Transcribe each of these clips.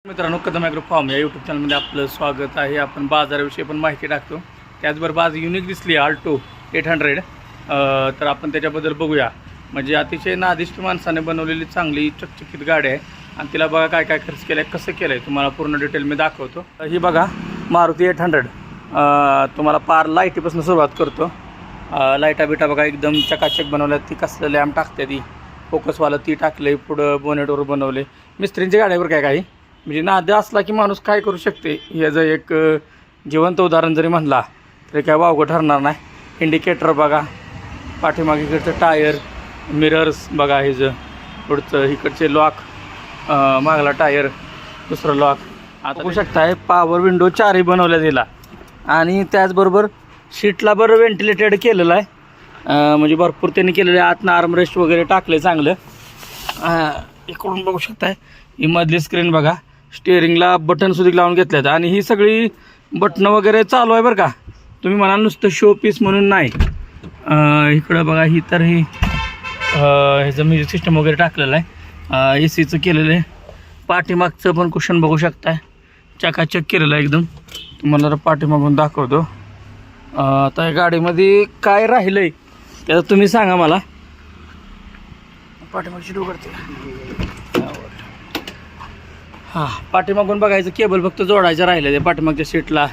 मित्रांनो, Kadam agro form या YouTube चॅनलमध्ये आपलं स्वागत आहे. आपण बाजाराविषयी पण माहिती टाकतो. त्याचबरोबर आज युनिक दिसली आल्टो 800. तर आपण त्याच्याबद्दल बघूया. म्हणजे अतिशय नादिष्ट माणसाने बनवलेली चांगली चकचकीत गाडी आहे आणि तिला बघा काय काय खर्च केला आहे, कसं केलं आहे तुम्हाला पूर्ण डिटेल मी दाखवतो. ही बघा मारुती 800. तुम्हाला पार लाईटीपासून सुरुवात करतो. लाईटा बिटा बघा एकदम चकाचक बनवल्यात. ती कसलं लॅम्प टाकते, ती फोकसवालं ती टाकले, पुढं बोनेटवर बनवले. मिस्त्रींच्या गाड्यावर काय काही म्हणजे नाद असला की माणूस काय करू शकते याचं एक जिवंत उदाहरण जरी म्हणला तरी काय वावगं ठरणार नाही. इंडिकेटर बघा, पाठीमागे इकडचं टायर, मिरर्स बघा, हे जं पुढचं इकडचे लॉक, मागला टायर, दुसरं लॉक. आता बघू शकताय पॉवर विंडो 4ही बनवल्या दिला आणि त्याचबरोबर सीटला बरं व्हेंटिलेटेड केलेलं आहे. म्हणजे भरपूर त्यांनी केलेलं आहे. आतनं आर्मरेस्ट वगैरे टाकले चांगलं. इकडून बघू शकताय ही मधली स्क्रीन बघा. स्टिअरिंगला बटन सुद्धा लावून घेतल्यात आणि ही सगळी बटनं वगैरे चालू आहे बरं का. तुम्ही म्हणाल नुसतं शो पीस म्हणून नाही. इकडं बघा ही तर ही ह्याचं म्युझिक सिस्टम वगैरे टाकलेलं आहे. ए सीचं केलेलं आहे. पाठीमागचं पण कुशन बघू शकताय, चकाचक केलेलं आहे एकदम. तुम्हाला पाठीमागून दाखवतो. आता या गाडीमध्ये काय राहिलं आहे त्याचं तुम्ही सांगा मला. पाठीमागची डोगरते. हां, पाठीमागून बघायचं केबल फक्त जोडायचं राहिलं ते पाठीमागच्या सीटला.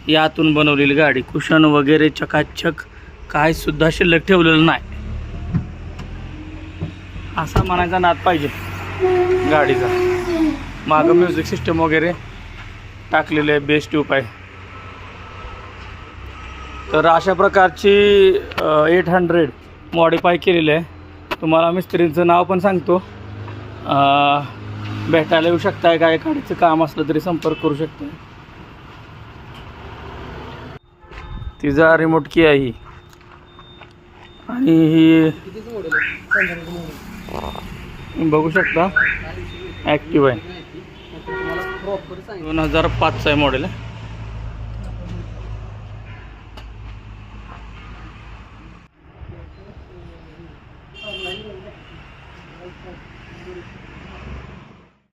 यातून बनवलेली गाडी, कुशन वगैरे चकाचक, काय सुद्धा शिल्लक ठेवलेलं नाही. असा म्हणायचा नाद पाहिजे गाडीचा. मागं म्युझिक सिस्टम वगैरे टाकलेले आहे, बेस्ट ट्यूब आहे. तर अशा प्रकारची 800 मॉडिफाय केलेली आहे. तुम्हाला मिस्त्रींचं नाव पण सांगतो. भेटायला येऊ शकताय, काय गाडीचं काम असलं तरी संपर्क करू शकताय. तिचा रिमोट की आहे ही आणि ही बघू शकता ॲक्टिव्ह आहे. 2005चं आहे मॉडेल आहे.